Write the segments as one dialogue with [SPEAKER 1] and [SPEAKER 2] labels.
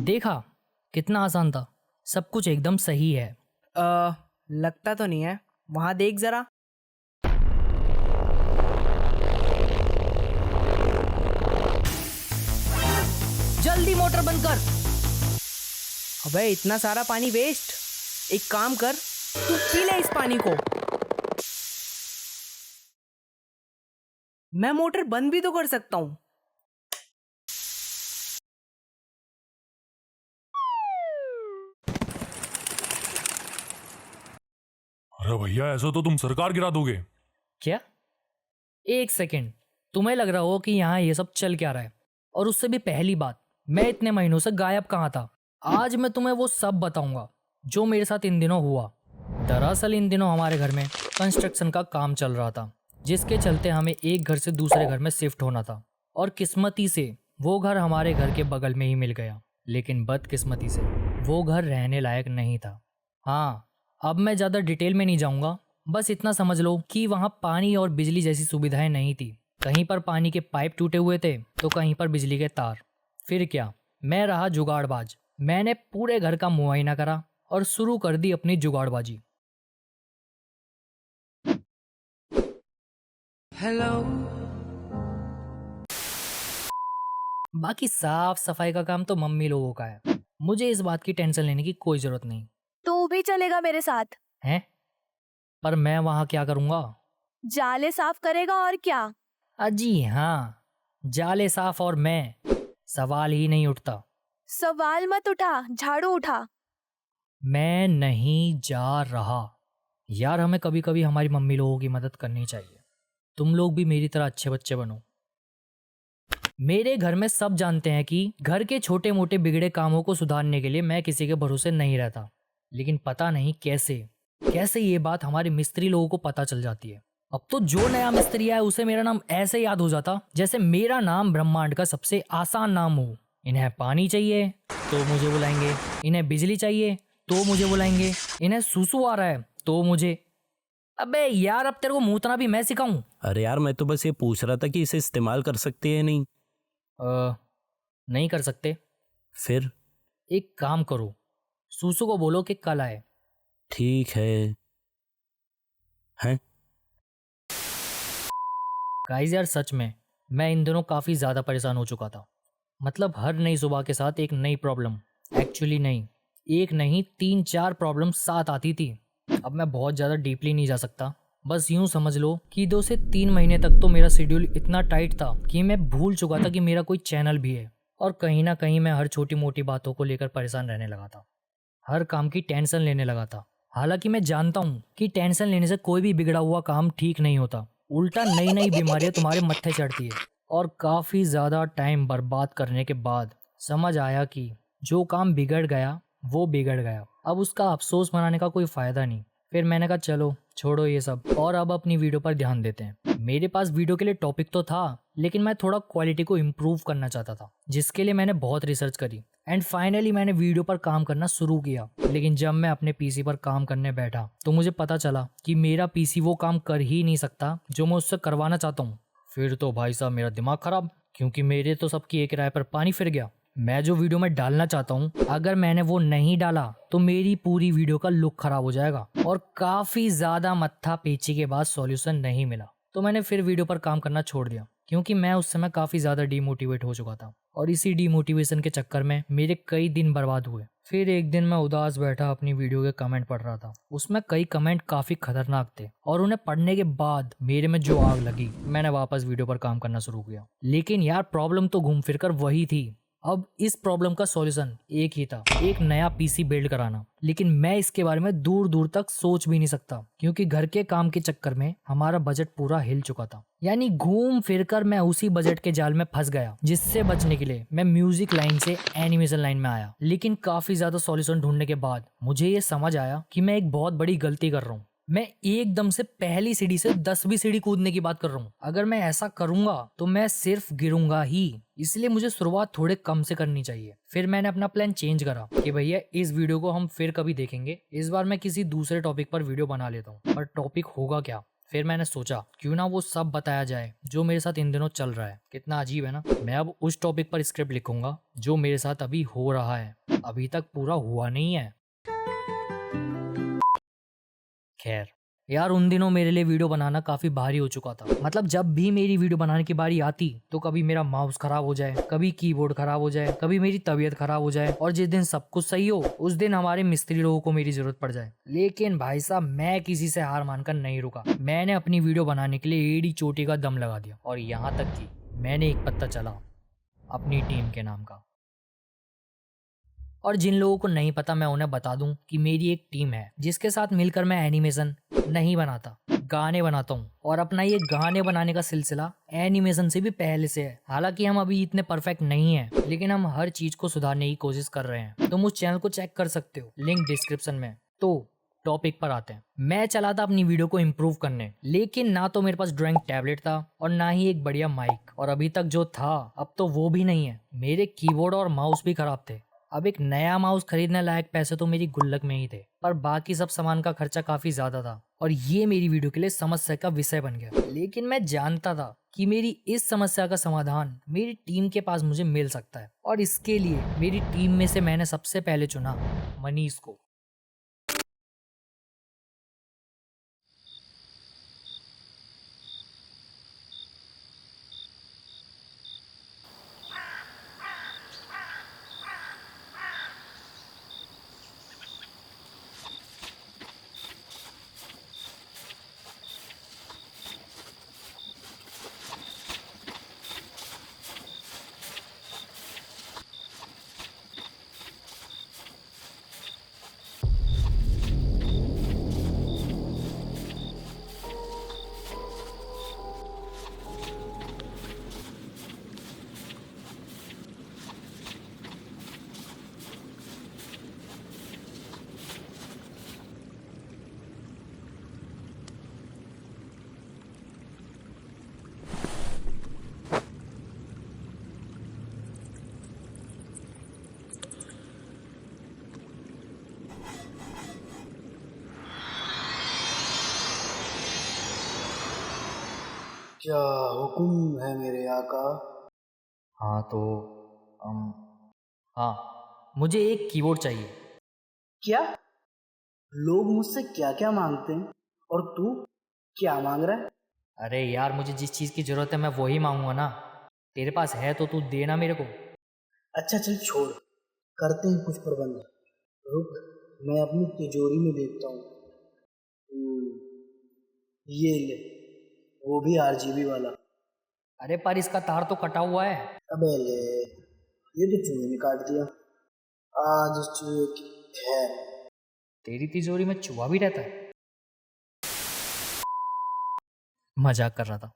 [SPEAKER 1] देखा, कितना आसान था। सब कुछ एकदम सही है।
[SPEAKER 2] लगता तो नहीं है। वहां देख जरा।
[SPEAKER 1] जल्दी मोटर बंद कर।
[SPEAKER 2] अबे इतना सारा पानी वेस्ट। एक काम कर, तू पी ले इस पानी को। मैं मोटर बंद भी तो कर सकता हूँ।
[SPEAKER 3] अरे भैया, ऐसा तो तुम सरकार गिरा दोगे।
[SPEAKER 1] क्या? एक सेकंड, तुम्हें लग रहा हो कि यहाँ ये सब चल क्या रहा है? और उससे भी पहली बात, मैं इतने महीनों से गायब कहाँ था? आज मैं तुम्हें वो सब बताऊंगा जो मेरे साथ इन दिनों हुआ। दरअसल इन दिनों हमारे घर में कंस्ट्रक्शन का काम चल रहा था, जिसके चलते हमें एक घर से दूसरे घर में शिफ्ट होना था। और किस्मती से वो घर हमारे घर के बगल में ही मिल गया, लेकिन बदकिस्मती से वो घर रहने लायक नहीं था। हाँ, अब मैं ज़्यादा डिटेल में नहीं जाऊंगा, बस इतना समझ लो कि वहाँ पानी और बिजली जैसी सुविधाएं नहीं थी। कहीं पर पानी के पाइप टूटे हुए थे तो कहीं पर बिजली के तार। फिर क्या, मैं रहा जुगाड़बाज। मैंने पूरे घर का मुआयना करा और शुरू कर दी अपनी जुगाड़बाजी।
[SPEAKER 2] हेलो।
[SPEAKER 1] बाकी साफ सफाई का काम तो मम्मी लोगों का है, मुझे इस बात की टेंशन लेने की कोई जरूरत नहीं।
[SPEAKER 4] तू भी चलेगा मेरे साथ?
[SPEAKER 1] है? पर मैं वहां क्या करूंगा?
[SPEAKER 4] जाले साफ करेगा और क्या।
[SPEAKER 1] अजी हाँ, जाले साफ और मैं, सवाल ही नहीं उठता।
[SPEAKER 4] सवाल मत उठा, झाड़ू उठा।
[SPEAKER 1] मैं नहीं जा रहा। यार, हमें कभी कभी हमारी मम्मी लोगों की मदद करनी चाहिए। तुम लोग भी मेरी तरह अच्छे बच्चे बनो। मेरे घर में सब जानते हैं कि घर के छोटे मोटे बिगड़े कामों को सुधारने के लिए मैं किसी के भरोसे नहीं रहता। लेकिन पता नहीं कैसे कैसे ये बात हमारे मिस्त्री लोगों को पता चल जाती है। अब तो जो नया मिस्त्री आया उसे मेरा नाम ऐसे याद हो जाता जैसे मेरा नाम ब्रह्मांड का सबसे आसान नाम हो। इन्हें पानी चाहिए तो मुझे बुलाएंगे, इन्हें बिजली चाहिए तो मुझे बुलाएंगे, इन्हें सूसू आ रहा है तो मुझे। अबे यार, अब तेरे को मूतना भी मैं सिखाऊं?
[SPEAKER 5] अरे यार, मैं तो बस ये पूछ रहा था कि इसे इस्तेमाल कर सकते हैं नहीं।
[SPEAKER 1] नहीं कर सकते।
[SPEAKER 5] फिर?
[SPEAKER 1] एक काम करो, सूसू को बोलो कि कल आए।
[SPEAKER 5] ठीक है। हैं?
[SPEAKER 1] गाइस यार, सच में मैं इन दिनों काफ़ी ज़्यादा परेशान हो चुका था। मतलब हर नई सुबह के साथ एक नई प्रॉब्लम। एक्चुअली नहीं, एक नहीं 3-4 प्रॉब्लम साथ आती थी। अब मैं बहुत ज़्यादा डीपली नहीं जा सकता, बस यूं समझ लो कि 2 से 3 महीने तक तो मेरा शेड्यूल इतना टाइट था कि मैं भूल चुका था कि मेरा कोई चैनल भी है। और कहीं ना कहीं मैं हर छोटी मोटी बातों को लेकर परेशान रहने लगा था, हर काम की टेंशन लेने लगा था। हालांकि मैं जानता हूँ कि टेंशन लेने से कोई भी बिगड़ा हुआ काम ठीक नहीं होता, उल्टा नई नई बीमारियां तुम्हारे मत्थे चढ़ती है। और काफ़ी ज़्यादा टाइम बर्बाद करने के बाद समझ आया कि जो काम बिगड़ गया वो बिगड़ गया, अब उसका अफसोस मनाने का कोई फ़ायदा नहीं। फिर मैंने कहा चलो छोड़ो ये सब और अब अपनी वीडियो पर ध्यान देते हैं। मेरे पास वीडियो के लिए टॉपिक तो था, लेकिन मैं थोड़ा क्वालिटी को इम्प्रूव करना चाहता था, जिसके लिए मैंने बहुत रिसर्च करी एंड फाइनली मैंने वीडियो पर काम करना शुरू किया। लेकिन जब मैं अपने पीसी पर काम करने बैठा तो मुझे पता चला कि मेरा पीसी वो काम कर ही नहीं सकता जो मैं उससे करवाना चाहता हूँ। फिर तो भाई साहब मेरा दिमाग खराब, क्योंकि मेरे तो सबकी एक राय पर पानी फिर गया। मैं जो वीडियो में डालना चाहता हूँ, अगर मैंने वो नहीं डाला तो मेरी पूरी वीडियो का लुक खराब हो जाएगा। और काफ़ी ज़्यादा मत्था पेची के बाद सॉल्यूशन नहीं मिला तो मैंने फिर वीडियो पर काम करना छोड़ दिया, क्योंकि मैं उस समय काफ़ी ज़्यादा डीमोटिवेट हो चुका था। और इसी डीमोटिवेशन के चक्कर में मेरे कई दिन बर्बाद हुए। फिर एक दिन मैं उदास बैठा अपनी वीडियो के कमेंट पढ़ रहा था। उसमें कई कमेंट काफ़ी खतरनाक थे और उन्हें पढ़ने के बाद मेरे में जो आग लगी, मैंने वापस वीडियो पर काम करना शुरू किया। लेकिन यार, प्रॉब्लम तो घूम फिर कर वही थी। अब इस प्रॉब्लम का सॉल्यूशन एक ही था, एक नया पीसी बिल्ड कराना। लेकिन मैं इसके बारे में दूर दूर तक सोच भी नहीं सकता, क्योंकि घर के काम के चक्कर में हमारा बजट पूरा हिल चुका था। यानी घूम फिरकर मैं उसी बजट के जाल में फंस गया, जिससे बचने के लिए मैं म्यूजिक लाइन से एनिमेशन लाइन में आया। लेकिन काफी ज्यादा सॉल्यूशन ढूंढने के बाद मुझे ये समझ आया कि मैं एक बहुत बड़ी गलती कर रहा हूँ। मैं एकदम से पहली सीढ़ी से 10वीं सीढ़ी कूदने की बात कर रहा हूँ। अगर मैं ऐसा करूंगा तो मैं सिर्फ गिरूंगा ही, इसलिए मुझे शुरुआत थोड़े कम से करनी चाहिए। फिर मैंने अपना प्लान चेंज करा कि भैया इस वीडियो को हम फिर कभी देखेंगे, इस बार मैं किसी दूसरे टॉपिक पर वीडियो बना लेता हूँ। पर टॉपिक होगा क्या? फिर मैंने सोचा क्यों ना वो सब बताया जाए जो मेरे साथ इन दिनों चल रहा है। कितना अजीब है ना। मैं अब उस टॉपिक पर स्क्रिप्ट लिखूंगा जो मेरे साथ अभी हो रहा है, अभी तक पूरा हुआ नहीं है। खैर यार, उन दिनों मेरे लिए वीडियो बनाना काफी भारी हो चुका था। मतलब जब भी मेरी वीडियो बनाने की बारी आती तो कभी मेरा माउस खराब हो जाए, कभी कीबोर्ड खराब हो जाए, कभी मेरी तबीयत खराब हो जाए, और जिस दिन सब कुछ सही हो उस दिन हमारे मिस्त्री लोगों को मेरी जरूरत पड़ जाए। लेकिन भाई साहब, मैं किसी से हार मानकर नहीं रुका। मैंने अपनी वीडियो बनाने के लिए एड़ी चोटी का दम लगा दिया, और यहाँ तक कि मैंने एक पत्ता चला अपनी टीम के नाम का। और जिन लोगों को नहीं पता, मैं उन्हें बता दूं कि मेरी एक टीम है जिसके साथ मिलकर मैं एनिमेशन नहीं बनाता, गाने बनाता हूँ। और अपना ये गाने बनाने का सिलसिला एनिमेशन से भी पहले से है। हालांकि हम अभी इतने परफेक्ट नहीं हैं, लेकिन हम हर चीज को सुधारने की कोशिश कर रहे हैं। तुम उस चैनल को चेक कर सकते हो, लिंक डिस्क्रिप्शन में। तो टॉपिक पर आते हैं। मैं चला था अपनी वीडियो को इम्प्रूव करने, लेकिन ना तो मेरे पास ड्राइंग टैबलेट था और ना ही एक बढ़िया माइक। और अभी तक जो था अब तो वो भी नहीं है। मेरे कीबोर्ड और माउस भी खराब थे। अब एक नया माउस खरीदने लायक पैसे तो मेरी गुल्लक में ही थे, पर बाकी सब सामान का खर्चा काफी ज्यादा था और ये मेरी वीडियो के लिए समस्या का विषय बन गया। लेकिन मैं जानता था कि मेरी इस समस्या का समाधान मेरी टीम के पास मुझे मिल सकता है, और इसके लिए मेरी टीम में से मैंने सबसे पहले चुना मनीष को।
[SPEAKER 6] क्या हुक्म है मेरे आका?
[SPEAKER 1] हाँ तो हाँ, मुझे एक कीबोर्ड चाहिए।
[SPEAKER 6] क्या? लोग मुझसे क्या क्या मांगते हैं और तू क्या मांग रहा है?
[SPEAKER 1] अरे यार, मुझे जिस चीज़ की ज़रूरत है मैं वही मांगूंगा ना। तेरे पास है तो तू देना मेरे को।
[SPEAKER 6] अच्छा चल छोड़, करते हैं कुछ प्रबंध। रुक, मैं अपनी तिजोरी में देखता हूँ। ये ले, वो भी RGB वाला।
[SPEAKER 1] अरे पर इसका तार तो कटा हुआ है।
[SPEAKER 6] अबे ले, ये तो चूहे ने काट दिया। आज इस चूहे की खैर।
[SPEAKER 1] तेरी तिजोरी में चूहा भी रहता है? मजाक कर रहा था।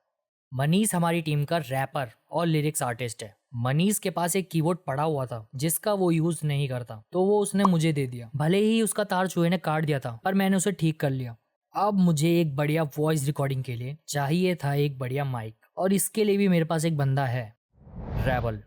[SPEAKER 1] मनीष हमारी टीम का रैपर और लिरिक्स आर्टिस्ट है। मनीष के पास एक कीबोर्ड पड़ा हुआ था जिसका वो यूज नहीं करता, तो वो उसने मुझे दे दिया। भले ही उसका तार चूहे ने काट दिया था, पर मैंने उसे ठीक कर लिया। अब मुझे एक बढ़िया वॉइस रिकॉर्डिंग के लिए चाहिए था एक बढ़िया माइक, और इसके लिए भी मेरे पास एक बंदा है, रेबल।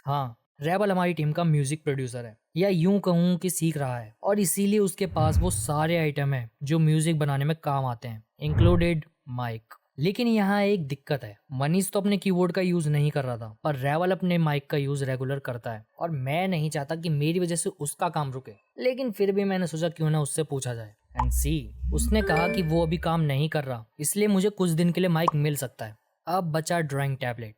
[SPEAKER 1] हाँ, रेबल हमारी टीम का म्यूजिक प्रोड्यूसर है, या यूं कहूँ कि सीख रहा है, और इसीलिए उसके पास वो सारे आइटम है जो म्यूजिक बनाने में काम आते हैं, इंक्लूडेड माइक। लेकिन यहाँ एक दिक्कत है। मनीष तो अपने कीबोर्ड का यूज नहीं कर रहा था, पर रेवल अपने माइक का यूज रेगुलर करता है, और मैं नहीं चाहता कि मेरी वजह से उसका काम रुके। लेकिन फिर भी मैंने सोचा क्यों ना उससे पूछा जाए। एंड सी, उसने कहा कि वो अभी काम नहीं कर रहा, इसलिए मुझे कुछ दिन के लिए माइक मिल सकता है। अब बचा ड्राइंग टैबलेट।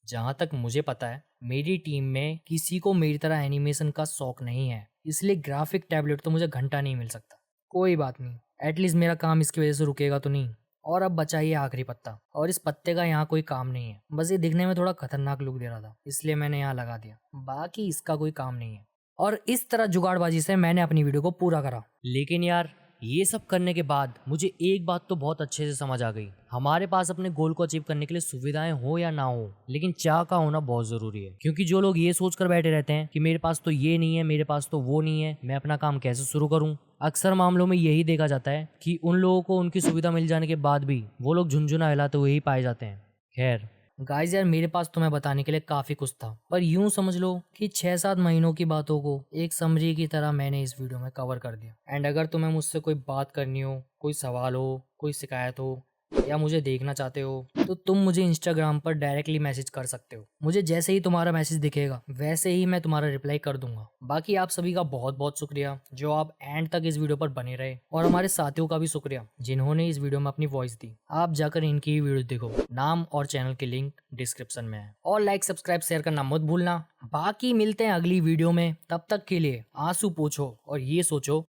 [SPEAKER 1] जहाँ तक मुझे पता है मेरी टीम में किसी को मेरी तरह एनिमेशन का शौक नहीं है, इसलिए ग्राफिक टैबलेट तो मुझे घंटा नहीं मिल सकता। कोई बात नहीं, एटलीस्ट मेरा काम इसकी वजह से रुकेगा तो नहीं। और अब बचा ये आखिरी पत्ता, और इस पत्ते का यहाँ कोई काम नहीं है, बस ये दिखने में थोड़ा खतरनाक लुक दे रहा था, इसलिए मैंने यहाँ लगा दिया। बाकी इसका कोई काम नहीं है। और इस तरह जुगाड़बाजी से मैंने अपनी वीडियो को पूरा करा। लेकिन यार, ये सब करने के बाद मुझे एक बात तो बहुत अच्छे से समझ आ गई। हमारे पास अपने गोल को अचीव करने के लिए सुविधाएं हो या ना हो, लेकिन चाह का होना बहुत जरूरी है। क्योंकि जो लोग ये सोच कर बैठे रहते हैं कि मेरे पास तो ये नहीं है, मेरे पास तो वो नहीं है, मैं अपना काम कैसे शुरू करूं, अक्सर मामलों में यही देखा जाता है कि उन लोगों को उनकी सुविधा मिल जाने के बाद भी वो लोग झुंझुना हिलाते हुए ही पाए जाते हैं। खैर, गाइस यार मेरे पास तुम्हें बताने के लिए काफी कुछ था, पर यूं समझ लो कि 6-7 महीनों की बातों को एक समरी की तरह मैंने इस वीडियो में कवर कर दिया। एंड अगर तुम्हें मुझसे कोई बात करनी हो, कोई सवाल हो, कोई शिकायत हो या मुझे देखना चाहते हो तो तुम मुझे इंस्टाग्राम पर डायरेक्टली मैसेज कर सकते हो। मुझे जैसे ही तुम्हारा मैसेज दिखेगा वैसे ही मैं तुम्हारा रिप्लाई कर दूंगा। बाकी आप सभी का बहुत बहुत शुक्रिया जो आप एंड तक इस वीडियो पर बने रहे, और हमारे साथियों का भी शुक्रिया जिन्होंने इस वीडियो में अपनी वॉइस दी। आप जाकर इनकी ही वीडियो देखो, नाम और चैनल की लिंक डिस्क्रिप्शन में है। और लाइक सब्सक्राइब शेयर करना मत भूलना। बाकी मिलते हैं अगली वीडियो में, तब तक के लिए आंसू पोंछो और ये सोचो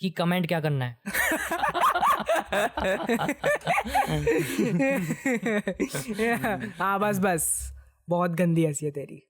[SPEAKER 1] कि कमेंट क्या करना है।
[SPEAKER 2] हाँ बस बहुत गंदी हंसी है तेरी।